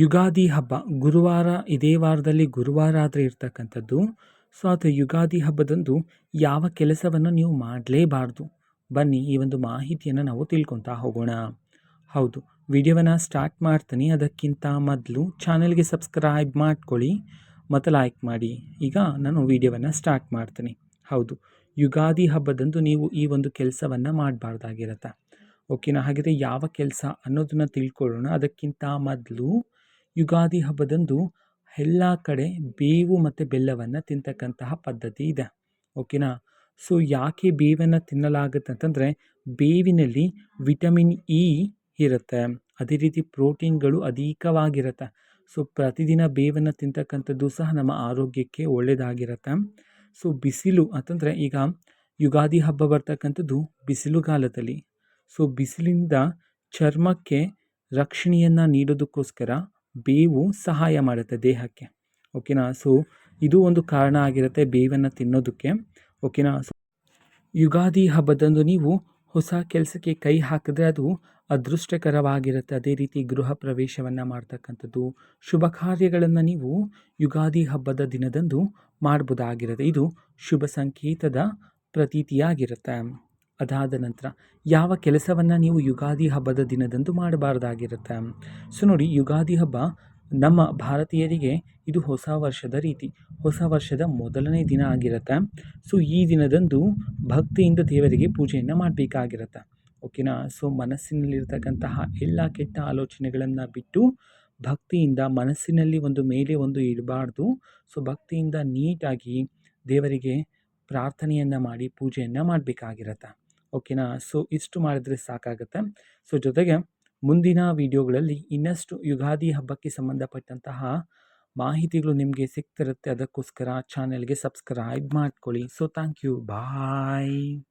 ಯುಗಾದಿ ಹಬ್ಬ ಗುರುವಾರ, ಇದೇ ವಾರದಲ್ಲಿ ಗುರುವಾರ ಆದರೆ ಇರ್ತಕ್ಕಂಥದ್ದು. ಸೊ ಅದು ಯುಗಾದಿ ಹಬ್ಬದಂದು ಯಾವ ಕೆಲಸವನ್ನು ನೀವು ಮಾಡಲೇಬಾರ್ದು. ಬನ್ನಿ ಈ ಒಂದು ಮಾಹಿತಿಯನ್ನು ನಾವು ತಿಳ್ಕೊತಾ ಹೋಗೋಣ. ಹೌದು, ವಿಡಿಯೋವನ್ನು ಸ್ಟಾರ್ಟ್ ಮಾಡ್ತೀನಿ. ಅದಕ್ಕಿಂತ ಮೊದಲು ಚಾನೆಲ್ಗೆ ಸಬ್ಸ್ಕ್ರೈಬ್ ಮಾಡ್ಕೊಳ್ಳಿ ಮತ್ತು ಲೈಕ್ ಮಾಡಿ. ಈಗ ನಾನು ವಿಡಿಯೋವನ್ನು ಸ್ಟಾರ್ಟ್ ಮಾಡ್ತೀನಿ. ಹೌದು, ಯುಗಾದಿ ಹಬ್ಬದಂದು ನೀವು ಈ ಒಂದು ಕೆಲಸವನ್ನು ಮಾಡಬಾರ್ದಾಗಿರುತ್ತೆ. ಓಕೆನಾ? ಹಾಗಿದ್ರೆ ಯಾವ ಕೆಲಸ ಅನ್ನೋದನ್ನು ತಿಳ್ಕೊಳ್ಳೋಣ. ಅದಕ್ಕಿಂತ ಮೊದಲು ಯುಗಾದಿ ಹಬ್ಬದಂದು ಎಲ್ಲ ಕಡೆ ಬೇವು ಮತ್ತು ಬೆಲ್ಲವನ್ನು ತಿಂತಕ್ಕಂತಹ ಪದ್ಧತಿ ಇದೆ. ಓಕೆನಾ? ಸೊ ಯಾಕೆ ಬೇವನ್ನು ತಿನ್ನಲಾಗುತ್ತೆ ಅಂತಂದರೆ, ಬೇವಿನಲ್ಲಿ ವಿಟಮಿನ್ ಇ ಇರುತ್ತೆ, ಅದೇ ರೀತಿ ಪ್ರೋಟೀನ್ಗಳು ಅಧಿಕವಾಗಿರುತ್ತೆ. ಸೊ ಪ್ರತಿದಿನ ಬೇವನ್ನು ತಿಂತಕ್ಕಂಥದ್ದು ಸಹ ನಮ್ಮ ಆರೋಗ್ಯಕ್ಕೆ ಒಳ್ಳೆಯದಾಗಿರುತ್ತೆ. ಸೊ ಬಿಸಿಲು ಅಂತಂದರೆ, ಈಗ ಯುಗಾದಿ ಹಬ್ಬ ಬರ್ತಕ್ಕಂಥದ್ದು ಬಿಸಿಲುಗಾಲದಲ್ಲಿ. ಸೊ ಬಿಸಿಲಿಂದ ಚರ್ಮಕ್ಕೆ ರಕ್ಷಣೆಯನ್ನು ನೀಡೋದಕ್ಕೋಸ್ಕರ ಬೇವು ಸಹಾಯ ಮಾಡುತ್ತೆ ದೇಹಕ್ಕೆ. ಓಕೆನಾ? ಸೊ ಇದು ಒಂದು ಕಾರಣ ಆಗಿರುತ್ತೆ ಬೇವನ್ನು ತಿನ್ನೋದಕ್ಕೆ. ಓಕೆನಾ? ಸೊ ಯುಗಾದಿ ಹಬ್ಬದಂದು ನೀವು ಹೊಸ ಕೆಲಸಕ್ಕೆ ಕೈ ಹಾಕಿದ್ರೆ ಅದು ಅದೃಷ್ಟಕರವಾಗಿರುತ್ತೆ. ಅದೇ ರೀತಿ ಗೃಹ ಪ್ರವೇಶವನ್ನು ಮಾಡ್ತಕ್ಕಂಥದ್ದು, ಶುಭ ಕಾರ್ಯಗಳನ್ನು ನೀವು ಯುಗಾದಿ ಹಬ್ಬದ ದಿನದಂದು ಮಾಡ್ಬೋದಾಗಿರುತ್ತೆ. ಇದು ಶುಭ ಸಂಕೇತದ ಪ್ರತೀತಿಯಾಗಿರುತ್ತೆ. ಅದಾದ ನಂತರ ಯಾವ ಕೆಲಸವನ್ನು ನೀವು ಯುಗಾದಿ ಹಬ್ಬದ ದಿನದಂದು ಮಾಡಬಾರ್ದಾಗಿರುತ್ತೆ. ಸೊ ನೋಡಿ, ಯುಗಾದಿ ಹಬ್ಬ ನಮ್ಮ ಭಾರತೀಯರಿಗೆ ಇದು ಹೊಸ ವರ್ಷದ ರೀತಿ, ಹೊಸ ವರ್ಷದ ಮೊದಲನೇ ದಿನ ಆಗಿರುತ್ತೆ. ಸೊ ಈ ದಿನದಂದು ಭಕ್ತಿಯಿಂದ ದೇವರಿಗೆ ಪೂಜೆಯನ್ನು ಮಾಡಬೇಕಾಗಿರುತ್ತೆ. ಓಕೆನಾ? ಸೊ ಮನಸ್ಸಿನಲ್ಲಿರ್ತಕ್ಕಂತಹ ಎಲ್ಲ ಕೆಟ್ಟ ಆಲೋಚನೆಗಳನ್ನು ಬಿಟ್ಟು ಭಕ್ತಿಯಿಂದ ಮನಸ್ಸಿನಲ್ಲಿ ಮೇಲೆ ಒಂದು ಇಡಬಾರ್ದು. ಸೊ ಭಕ್ತಿಯಿಂದ ನೀಟಾಗಿ ದೇವರಿಗೆ ಪ್ರಾರ್ಥನೆಯನ್ನು ಮಾಡಿ ಪೂಜೆಯನ್ನು ಮಾಡಬೇಕಾಗಿರುತ್ತೆ. ಓಕೆನಾ? ಸೊ ಇಷ್ಟು ಮಾಡಿದ್ರೆ ಸಾಕಾಗುತ್ತೆ. ಸೊ ಜೊತೆಗೆ ಮುಂದಿನ ವಿಡಿಯೋಗಳಲ್ಲಿ ಇನ್ನಷ್ಟು ಯುಗಾದಿ ಹಬ್ಬಕ್ಕೆ ಸಂಬಂಧಪಟ್ಟಂತಹ ಮಾಹಿತಿಗಳು ನಿಮಗೆ ಸಿಗ್ತಿರುತ್ತೆ. ಅದಕ್ಕೋಸ್ಕರ ಚಾನೆಲ್ಗೆ ಸಬ್ಸ್ಕ್ರೈಬ್ ಮಾಡ್ಕೊಳ್ಳಿ. So thank you, bye.